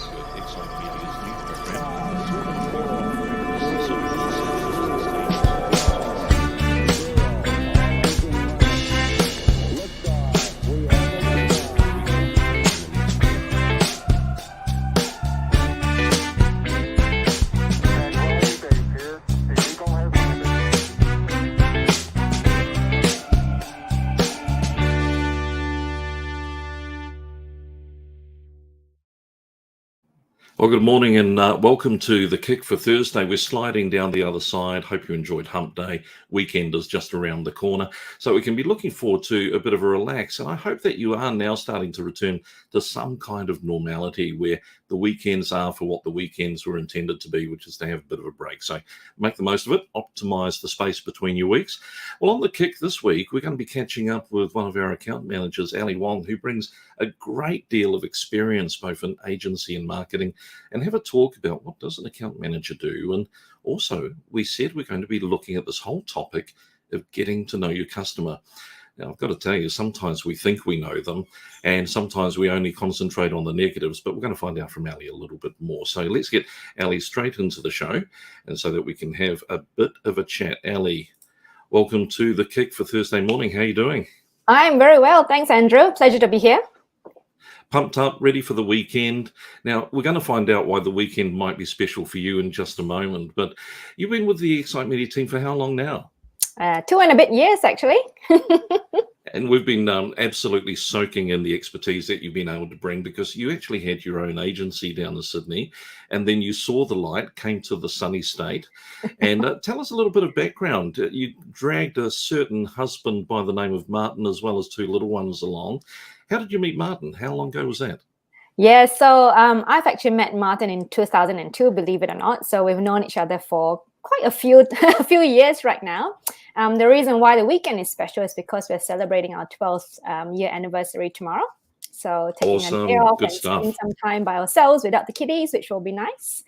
with Excite Media's new program, Well, good morning and welcome to The Kick for Thursday. We're sliding down the other side. Hope you enjoyed Hump Day. Weekend is just around the corner. So we can be looking forward to a bit of a relax. And I hope that you are now starting to return to some kind of normality where the weekends are for what the weekends were intended to be, which is to have a bit of a break. So make the most of it. Optimize the space between your weeks. Well, on The Kick this week, we're going to be catching up with one of our account managers, Ali Wong, who brings a great deal of experience both in agency and marketing, and have a talk about what does an account manager do. And also, we said we're going to be looking at this whole topic of getting to know your customer. Now, I've got to tell you, sometimes we think we know them, and sometimes we only concentrate on the negatives, but we're going to find out from Ali a little bit more. So let's get Ali straight into the show, and so that we can have a bit of a chat. Ali, welcome to The Kick for Thursday morning. How are you doing? I'm very well. Thanks, Andrew. Pleasure to be here. Pumped up, ready for the weekend. Now, we're going to find out why the weekend might be special for you in just a moment, but you've been with the Excite Media team for how long now? 2 and a bit years, actually. And we've been absolutely soaking in the expertise that you've been able to bring, because you actually had your own agency down in Sydney, and then you saw the light, came to the sunny state. And tell us a little bit of background. You dragged a certain husband by the name of Martin, as well as 2 little ones along. How did you meet Martin? How long ago was that? Yeah, so I've actually met Martin in 2002, believe it or not. So we've known each other for quite a few years right now. The reason why the weekend is special is because we're celebrating our 12th year anniversary tomorrow. So taking Awesome. a day off Good and stuff. spending some time by ourselves without the kiddies, which will be nice.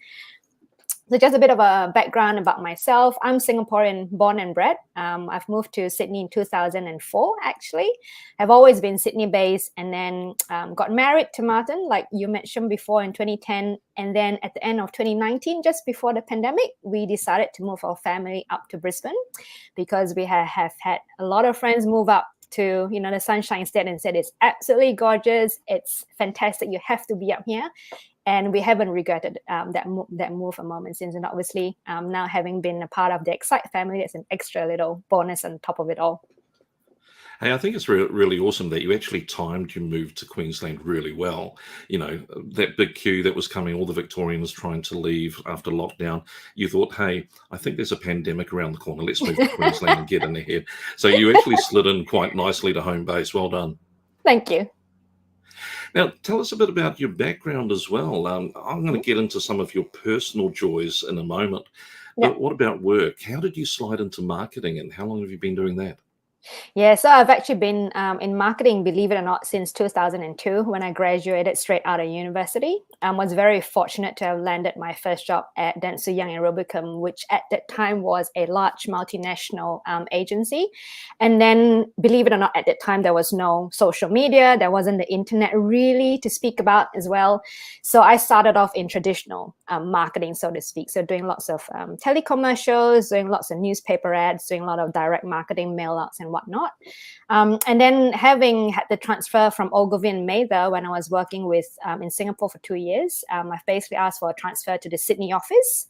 So just a bit of a background about myself. I'm Singaporean born and bred. I've moved to Sydney in 2004, actually. I've always been Sydney-based, and then got married to Martin, like you mentioned before, in 2010. And then at the end of 2019, just before the pandemic, we decided to move our family up to Brisbane, because we have had a lot of friends move up to the Sunshine State and said it's absolutely gorgeous, it's fantastic, you have to be up here. And we haven't regretted that move a moment since. And obviously, now having been a part of the Excite family, it's an extra little bonus on top of it all. Hey, I think it's really awesome that you actually timed your move to Queensland really well. You know, that big queue that was coming, all the Victorians trying to leave after lockdown. You thought, hey, I think there's a pandemic around the corner. Let's move to Queensland and get in ahead. So you actually slid in quite nicely to home base. Well done. Thank you. Now, tell us a bit about your background as well. I'm going to get into some of your personal joys in a moment. But what about work? How did you slide into marketing, and how long have you been doing that? Yeah, so I've actually been in marketing, believe it or not, since 2002 when I graduated straight out of university. I was very fortunate to have landed my first job at Dentsu Young and Rubicam, which at that time was a large multinational agency. And then, believe it or not, at that time, there was no social media. There wasn't the internet really to speak about as well. So I started off in traditional marketing, so to speak. So doing lots of telecommercials, doing lots of newspaper ads, doing a lot of direct marketing, mail outs, and whatnot. And then having had the transfer from Ogilvy and Mather when I was working with in Singapore for 2 years, I've basically asked for a transfer to the Sydney office.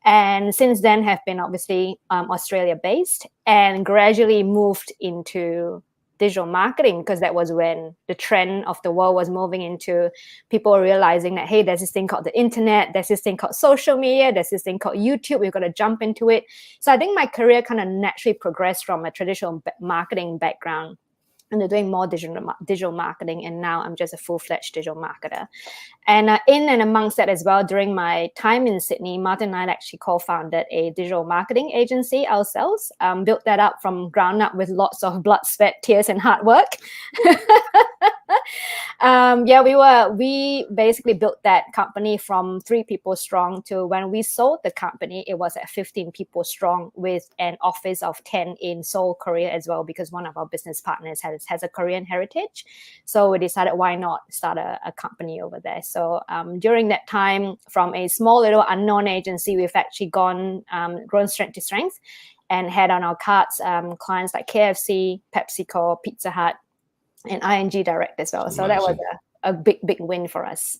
And since then have been obviously Australia-based, and gradually moved into digital marketing, because that was when the trend of the world was moving into people realizing that, hey, there's this thing called the internet, there's this thing called social media, there's this thing called YouTube, we've got to jump into it. So I think my career kind of naturally progressed from a traditional marketing background into doing more digital marketing, and now I'm just a full-fledged digital marketer. And in and amongst that as well, during my time in Sydney, Martin and I actually co-founded a digital marketing agency ourselves, built that up from ground up with lots of blood, sweat, tears, and hard work. We basically built that company from 3 people strong to, when we sold the company, it was at 15 people strong with an office of 10 in Seoul, Korea as well, because one of our business partners had has a Korean heritage. So we decided, why not start a company over there? So during that time, from a small little unknown agency, we've actually grown strength to strength, and had on our cards clients like KFC, PepsiCo, Pizza Hut, and ING Direct as well. So that was a big win for us.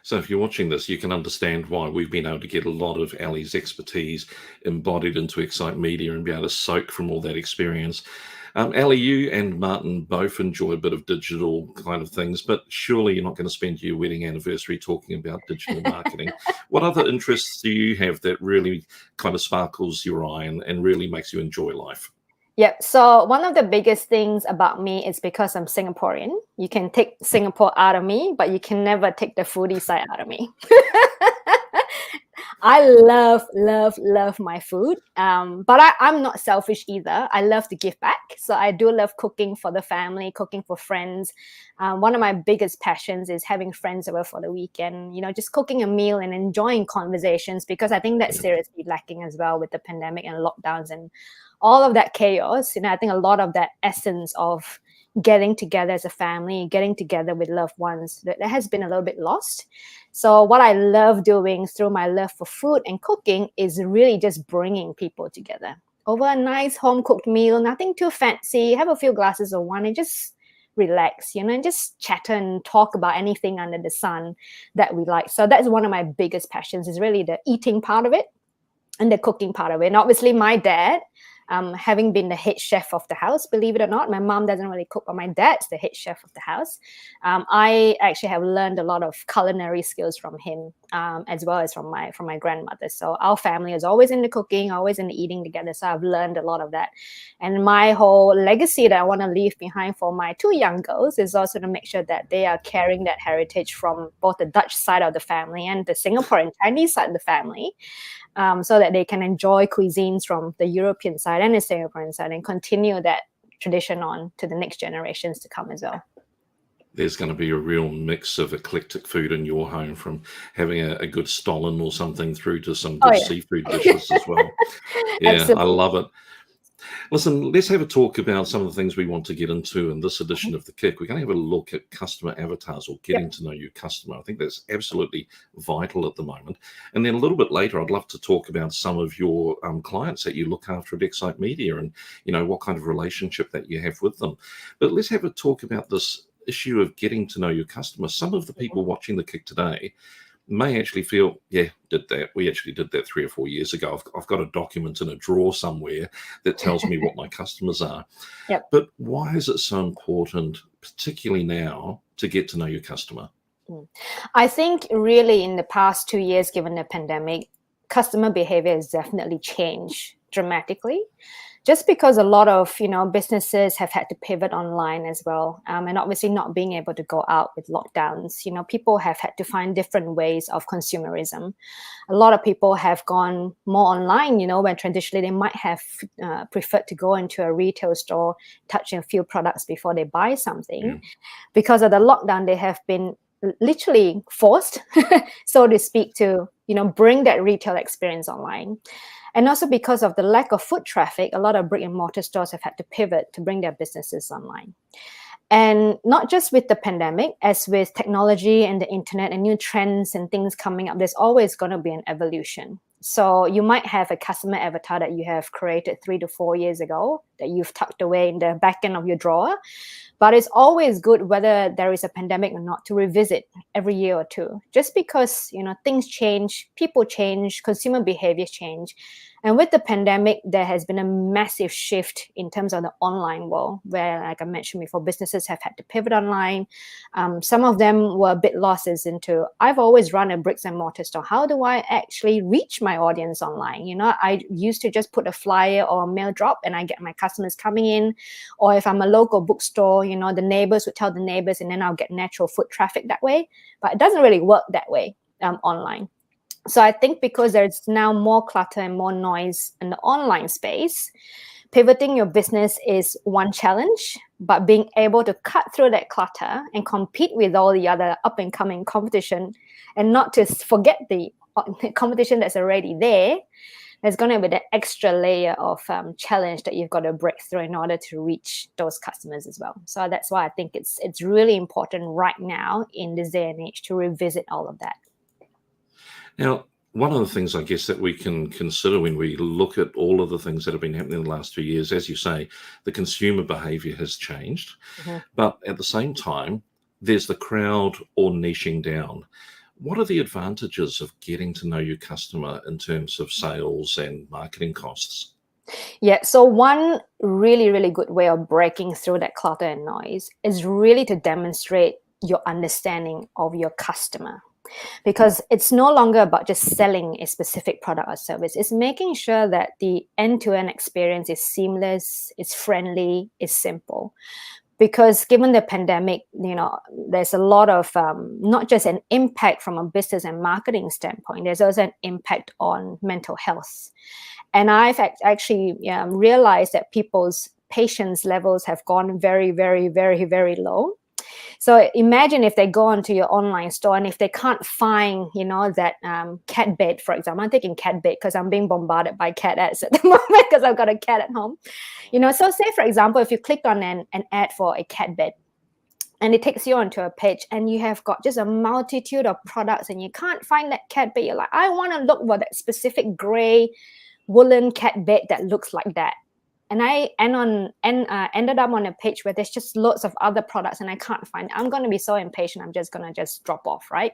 So if you're watching this, you can understand why we've been able to get a lot of Ali's expertise embodied into Excite Media and be able to soak from all that experience. Ali, you and Martin both enjoy a bit of digital kind of things, but surely you're not going to spend your wedding anniversary talking about digital marketing. What other interests do you have that really kind of sparkles your eye and really makes you enjoy life? Yep. So one of the biggest things about me is because I'm Singaporean. You can take Singapore out of me, but you can never take the foodie side out of me. I love my food. But I'm not selfish either. I love to give back. So I do love cooking for the family, cooking for friends. One of my biggest passions is having friends over for the weekend, just cooking a meal and enjoying conversations, because I think that's seriously lacking as well with the pandemic and lockdowns and all of that chaos. I think a lot of that essence of getting together as a family, getting together with loved ones, that has been a little bit lost. So what I love doing through my love for food and cooking is really just bringing people together over a nice home cooked meal, nothing too fancy, have a few glasses of wine and just relax, and just chatter and talk about anything under the sun that we like. So that's one of my biggest passions, is really the eating part of it and the cooking part of it. And obviously my dad, having been the head chef of the house, believe it or not, my mom doesn't really cook, but my dad's the head chef of the house. I actually have learned a lot of culinary skills from him, as well as from my grandmother. So our family is always into cooking, always into eating together. So I've learned a lot of that. And my whole legacy that I want to leave behind for my two young girls is also to make sure that they are carrying that heritage from both the Dutch side of the family and the Singaporean Chinese side of the family. So that they can enjoy cuisines from the European side and the Singaporean side and continue that tradition on to the next generations to come as well. There's going to be a real mix of eclectic food in your home, from having a good stollen or something through to some good seafood dishes as well. Yeah, absolutely. I love it. Listen, let's have a talk about some of the things we want to get into in this edition of The Kick. We're going to have a look at customer avatars, or getting to know your customer. I think that's absolutely vital at the moment. And then a little bit later, I'd love to talk about some of your clients that you look after at Excite Media, and what kind of relationship that you have with them. But let's have a talk about this issue of getting to know your customer. Some of the people watching The Kick today may actually feel, we actually did that 3 or 4 years ago. I've got a document in a drawer somewhere that tells me what my customers are. But why is it so important, particularly now, to get to know your customer? I think really in the past 2 years, given the pandemic, customer behavior has definitely changed dramatically. Just because a lot of businesses have had to pivot online as well, and obviously not being able to go out with lockdowns, people have had to find different ways of consumerism. A lot of people have gone more online, when traditionally they might have preferred to go into a retail store, touching a few products before they buy something. Because of the lockdown, they have been literally forced, so to speak, to bring that retail experience online. And also because of the lack of foot traffic, a lot of brick and mortar stores have had to pivot to bring their businesses online. And not just with the pandemic, as with technology and the internet and new trends and things coming up, there's always going to be an evolution. So you might have a customer avatar that you have created 3 to 4 years ago that you've tucked away in the back end of your drawer. But it's always good, whether there is a pandemic or not, to revisit every year or two, just because, things change, people change, consumer behaviors change. And with the pandemic, there has been a massive shift in terms of the online world, where, like I mentioned before, businesses have had to pivot online. Some of them were a bit lost as into, I've always run a bricks and mortar store. How do I actually reach my audience online? I used to just put a flyer or a mail drop and I get my customers coming in. Or if I'm a local bookstore, the neighbors would tell the neighbors, and then I'll get natural foot traffic that way. But it doesn't really work that way online. So I think because there's now more clutter and more noise in the online space, pivoting your business is one challenge, but being able to cut through that clutter and compete with all the other up and coming competition, and not to forget the competition that's already there, there's going to be the extra layer of challenge that you've got to break through in order to reach those customers as well. So that's why I think it's really important right now in this day and age to revisit all of that. Now, one of the things I guess that we can consider when we look at all of the things that have been happening in the last 2 years, as you say, the consumer behavior has changed. But at the same time, there's the crowd or niching down. What are the advantages of getting to know your customer in terms of sales and marketing costs? Yeah, so one really, really good way of breaking through that clutter and noise is really to demonstrate your understanding of your customer. Because it's no longer about just selling a specific product or service. It's making sure that the end-to-end experience is seamless, it's friendly, it's simple. Because given the pandemic, there's a lot of not just an impact from a business and marketing standpoint, there's also an impact on mental health. And I've actually realized that people's patience levels have gone very, very, very, very low. So imagine if they go onto your online store and if they can't find, that cat bed, for example. I'm thinking cat bed because I'm being bombarded by cat ads at the moment because I've got a cat at home. So say, for example, if you clicked on an ad for a cat bed and it takes you onto a page and you have got just a multitude of products and you can't find that cat bed, you're like, I want to look for that specific gray woolen cat bed that looks like that. And I ended up on a page where there's just lots of other products and I can't find it. I'm going to be so impatient. I'm just going to drop off, right?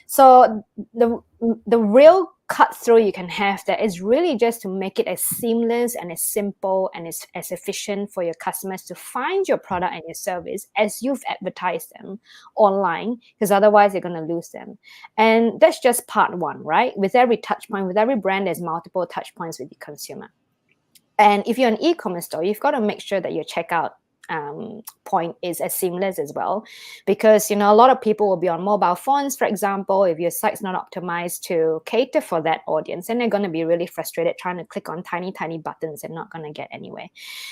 So the real cut through you can have there is really just to make it as seamless and as simple and as efficient for your customers to find your product and your service as you've advertised them online, because otherwise you're going to lose them. And that's just part one, right? With every touch point, with every brand, there's multiple touch points with the consumer. And if you're an e-commerce store, you've got to make sure that your checkout point is as seamless as well, because a lot of people will be on mobile phones, for example. If your site's not optimized to cater for that audience, then they're going to be really frustrated trying to click on tiny buttons and not going to get anywhere.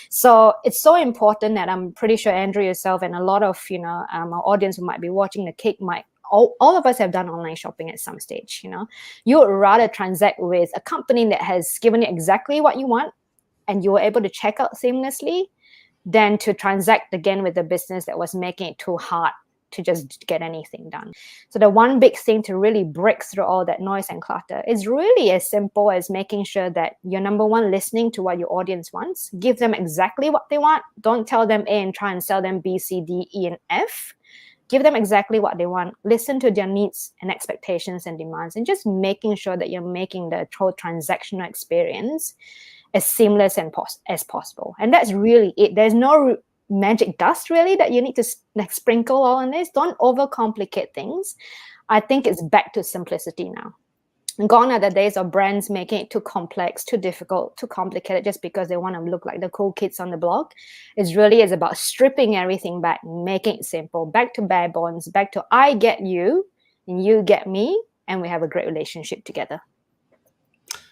So it's so important that I'm pretty sure Andrew, yourself, and a lot of our audience who might be watching the Kick might. All of us have done online shopping at some stage. You would rather transact with a company that has given you exactly what you want and you were able to check out seamlessly than to transact again with a business that was making it too hard to just get anything done. So the one big thing to really break through all that noise and clutter is really as simple as making sure that you're, number one, listening to what your audience wants. Give them exactly what they want. Don't tell them A and try and sell them B, C, D, E, and F. Give them exactly what they want. Listen to their needs and expectations and demands, and just making sure that you're making the whole transactional experience as seamless as possible. And that's really it. There's no magic dust really that you need to sprinkle all on this. Don't overcomplicate things. I think it's back to simplicity now. Gone are the days of brands making it too complex, too difficult, too complicated just because they want to look like the cool kids on the block. It really is about stripping everything back, making it simple, back to bare bones, back to I get you and you get me, and we have a great relationship together.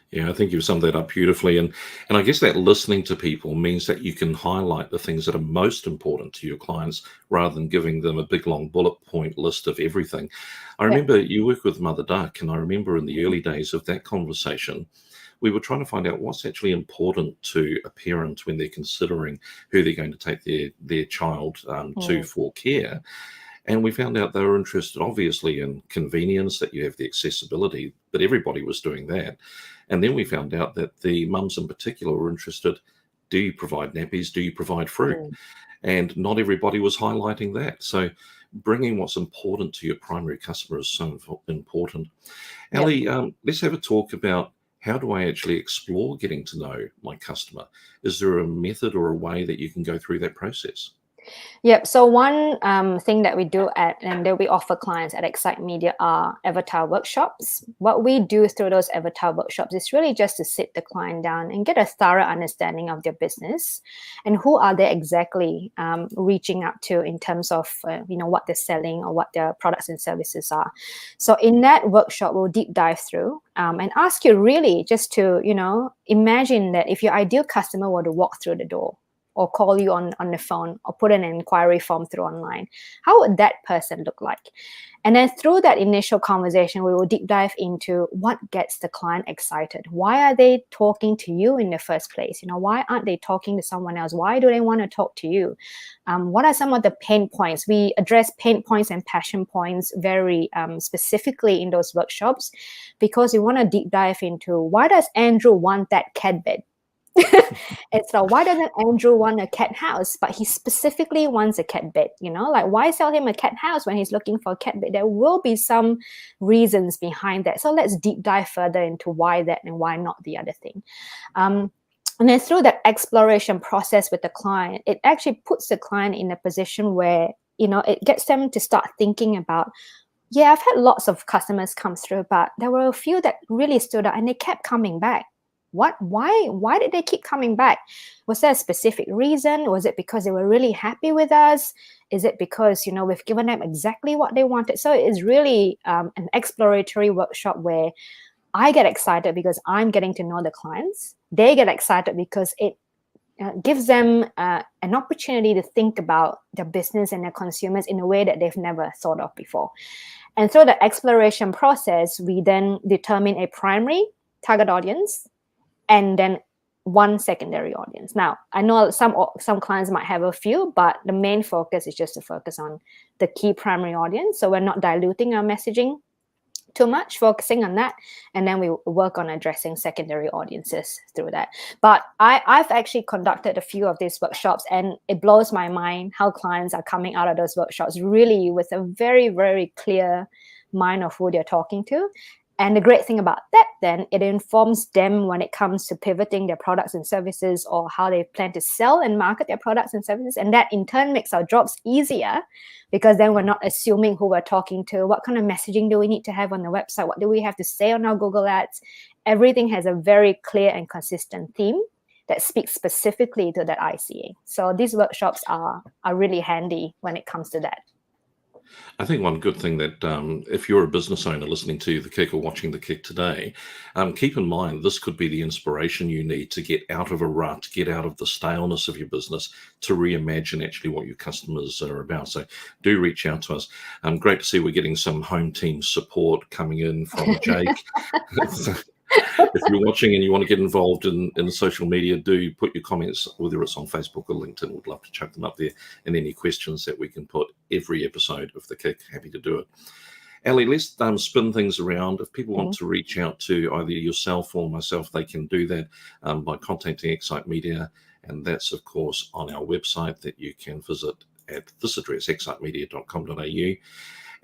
Yeah, I think you've summed that up beautifully. And I guess that listening to people means that you can highlight the things that are most important to your clients rather than giving them a big, long bullet point list of everything. I remember you work with Mother Duck, and I remember in the early days of that conversation, we were trying to find out what's actually important to a parent when they're considering who they're going to take their child to for care. And we found out they were interested, obviously, in convenience, that you have the accessibility, but everybody was doing that. And then we found out that the mums in particular were interested, do you provide nappies? Do you provide fruit? And not everybody was highlighting that. So bringing what's important to your primary customer is so important. Ali, let's have a talk about, how do I actually explore getting to know my customer? Is there a method or a way that you can go through that process? Yep. So one thing that we do and that we offer clients at Excite Media are avatar workshops. What we do through those avatar workshops is really just to sit the client down and get a thorough understanding of their business and who are they exactly reaching out to in terms of what they're selling or what their products and services are. So in that workshop, we'll deep dive through and ask you really just to imagine that if your ideal customer were to walk through the door, or call you on the phone or put an inquiry form through online? How would that person look like? And then through that initial conversation, we will deep dive into what gets the client excited. Why are they talking to you in the first place? Why aren't they talking to someone else? Why do they want to talk to you? What are some of the pain points? We address pain points and passion points very specifically in those workshops, because we want to deep dive into, why does Andrew want that cat bed? It's like, why doesn't Andrew want a cat house, but he specifically wants a cat bed? Like, why sell him a cat house when he's looking for a cat bed? There will be some reasons behind that. So let's deep dive further into why that and why not the other thing. And then through that exploration process with the client, it actually puts the client in a position where, it gets them to start thinking about, yeah, I've had lots of customers come through, but there were a few that really stood out and they kept coming back. Why did they keep coming back? Was there a specific reason? Was it because they were really happy with us? Is it because, we've given them exactly what they wanted? So it's really an exploratory workshop where I get excited because I'm getting to know the clients. They get excited because it gives them an opportunity to think about their business and their consumers in a way that they've never thought of before. And through the exploration process, we then determine a primary target audience and then one secondary audience. Now, I know some clients might have a few, but the main focus is just to focus on the key primary audience. So we're not diluting our messaging too much, focusing on that. And then we work on addressing secondary audiences through that. But I've actually conducted a few of these workshops, and it blows my mind how clients are coming out of those workshops really with a very, very clear mind of who they're talking to. And the great thing about that, then, it informs them when it comes to pivoting their products and services, or how they plan to sell and market their products and services. And that in turn makes our jobs easier, because then we're not assuming who we're talking to. What kind of messaging do we need to have on the website? What do we have to say on our Google Ads? Everything has a very clear and consistent theme that speaks specifically to that ICA. So these workshops are really handy when it comes to that. I think one good thing that if you're a business owner listening to The Kick or watching The Kick today, keep in mind this could be the inspiration you need to get out of a rut, get out of the staleness of your business, to reimagine actually what your customers are about. So do reach out to us. Great to see we're getting some home team support coming in from Jake. If you're watching and you want to get involved in the social media, do put your comments, whether it's on Facebook or LinkedIn. We'd love to chuck them up there, and any questions that we can put every episode of The Kick, happy to do it. Ali, let's spin things around. If people want to reach out to either yourself or myself, they can do that by contacting Excite Media, and that's, of course, on our website that you can visit at this address, excitemedia.com.au.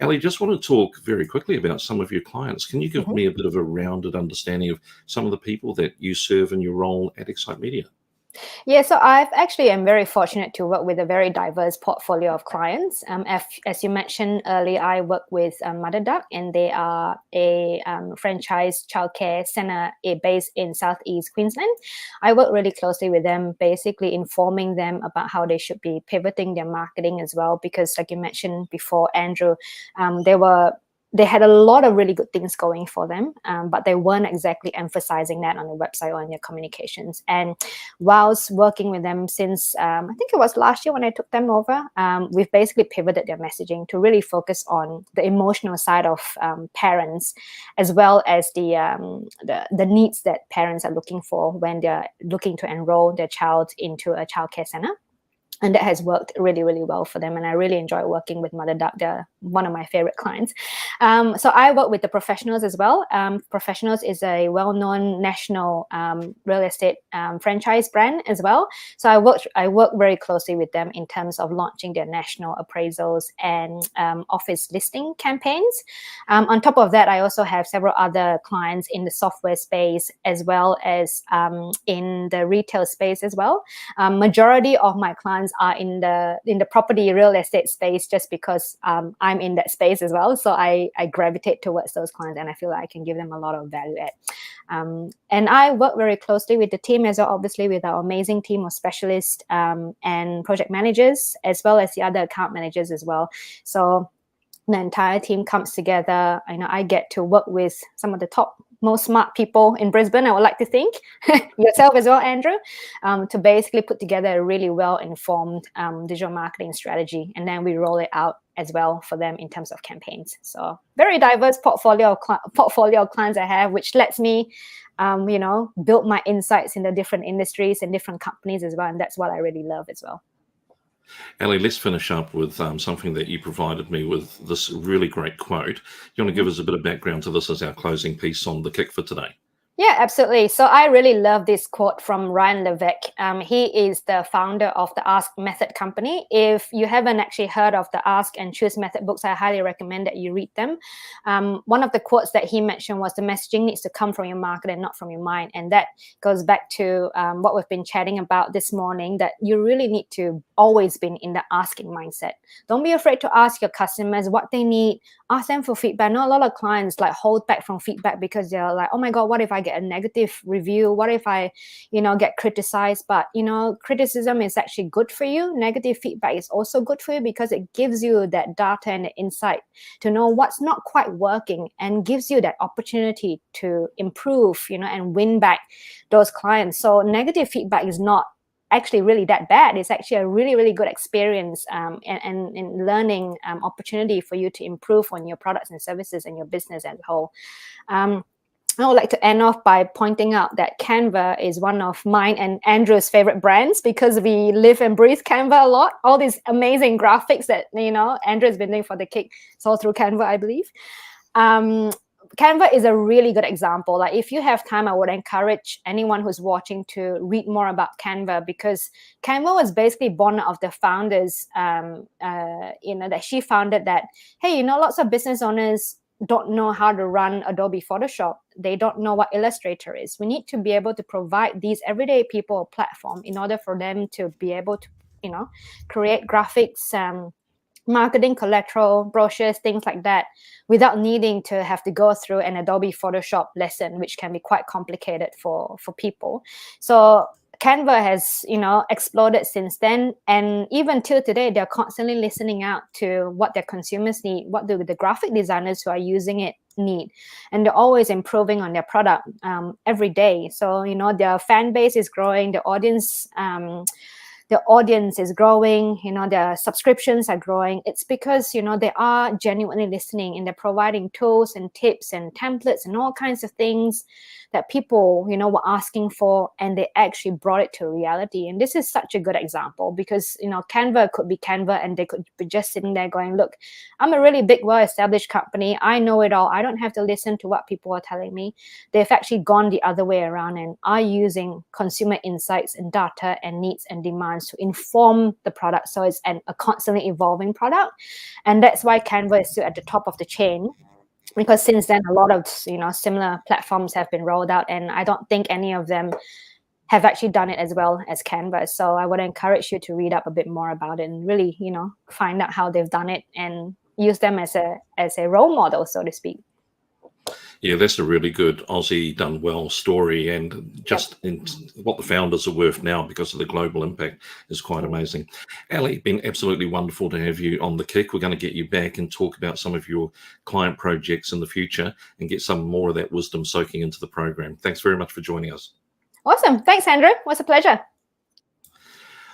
Ali, just want to talk very quickly about some of your clients. Can you give me a bit of a rounded understanding of some of the people that you serve in your role at Excite Media? Yeah, so I am very fortunate to work with a very diverse portfolio of clients. As you mentioned earlier, I work with Mother Duck, and they are a franchise childcare center based in Southeast Queensland. I work really closely with them, basically informing them about how they should be pivoting their marketing as well, because like you mentioned before, Andrew, they had a lot of really good things going for them, but they weren't exactly emphasizing that on the website or in their communications. And whilst working with them since, I think it was last year when I took them over, we've basically pivoted their messaging to really focus on the emotional side of parents, as well as the needs that parents are looking for when they're looking to enroll their child into a childcare center. And that has worked really, really well for them. And I really enjoy working with Mother Duck. They're one of my favorite clients. So I work with the Professionals as well. Professionals is a well-known national real estate franchise brand as well. So I work very closely with them in terms of launching their national appraisals and office listing campaigns. On top of that, I also have several other clients in the software space, as well as in the retail space as well. Majority of my clients are in the property real estate space, just because I'm in that space as well. So I gravitate towards those clients, and I feel like I can give them a lot of value add. And I work very closely with the team as well, obviously with our amazing team of specialists and project managers, as well as the other account managers as well. So the entire team comes together. I get to work with some of the top most smart people in Brisbane, I would like to think, yourself as well, Andrew, to basically put together a really well-informed digital marketing strategy. And then we roll it out as well for them in terms of campaigns. So very diverse portfolio of clients I have, which lets me, build my insights in the different industries and different companies as well. And that's what I really love as well. Ali, let's finish up with something that you provided me with, this really great quote. You want to give us a bit of background to this as our closing piece on the kick for today? Yeah, absolutely. So I really love this quote from Ryan Levesque. He is the founder of the Ask Method company. If you haven't actually heard of the Ask and Choose Method books, I highly recommend that you read them. One of the quotes that he mentioned was the messaging needs to come from your market and not from your mind. And that goes back to what we've been chatting about this morning, that you really need to always be in the asking mindset. Don't be afraid to ask your customers what they need. Ask them for feedback. I know a lot of clients like hold back from feedback because they're like, oh my God, what if I get a negative review? What if I, get criticized? But, criticism is actually good for you. Negative feedback is also good for you because it gives you that data and the insight to know what's not quite working and gives you that opportunity to improve, and win back those clients. So negative feedback is not actually really that bad. It's actually a really, really good experience and learning opportunity for you to improve on your products and services and your business as a whole. I would like to end off by pointing out that Canva is one of mine and Andrew's favorite brands because we live and breathe Canva a lot. All these amazing graphics that, Andrew has been doing for the kick. It's all through Canva, I believe. Canva is a really good example. Like if you have time, I would encourage anyone who's watching to read more about Canva, because Canva was basically born out of the founders, that she founded that, hey, lots of business owners don't know how to run Adobe Photoshop. They don't know what Illustrator is. We need to be able to provide these everyday people a platform in order for them to be able to, create graphics, marketing collateral, brochures, things like that, without needing to have to go through an Adobe Photoshop lesson, which can be quite complicated for people. So Canva has, exploded since then. And even till today, they're constantly listening out to what their consumers need, what do the graphic designers who are using it need. And they're always improving on their product every day. So, their fan base is growing, the audience is growing, their subscriptions are growing. It's because, they are genuinely listening and they're providing tools and tips and templates and all kinds of things that people, were asking for, and they actually brought it to reality. And this is such a good example because, Canva could be Canva and they could be just sitting there going, look, I'm a really big, well-established company. I know it all. I don't have to listen to what people are telling me. They've actually gone the other way around and are using consumer insights and data and needs and demands to inform the product. So it's a constantly evolving product. And that's why Canva is still at the top of the chain. Because since then, a lot of similar platforms have been rolled out, and I don't think any of them have actually done it as well as Canva. So I would encourage you to read up a bit more about it and really, find out how they've done it and use them as a role model, so to speak. Yeah, that's a really good Aussie done well story, and just in what the founders are worth now because of the global impact is quite amazing. Ali, been absolutely wonderful to have you on the kick. We're going to get you back and talk about some of your client projects in the future and get some more of that wisdom soaking into the program. Thanks very much for joining us. Awesome. Thanks, Andrew. It was a pleasure.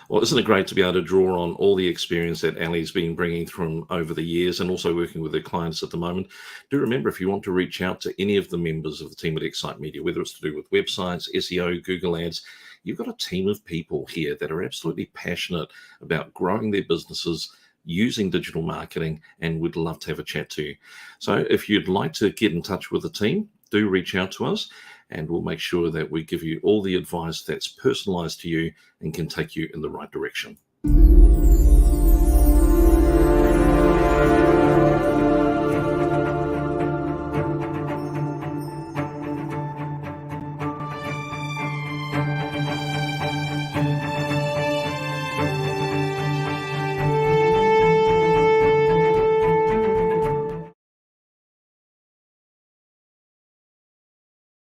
Well, isn't it great to be able to draw on all the experience that Ali's been bringing from over the years and also working with her clients at the moment? Do remember, if you want to reach out to any of the members of the team at Excite Media, whether it's to do with websites, SEO, Google Ads, you've got a team of people here that are absolutely passionate about growing their businesses, using digital marketing, and would love to have a chat to you. So if you'd like to get in touch with the team, do reach out to us, and we'll make sure that we give you all the advice that's personalized to you and can take you in the right direction.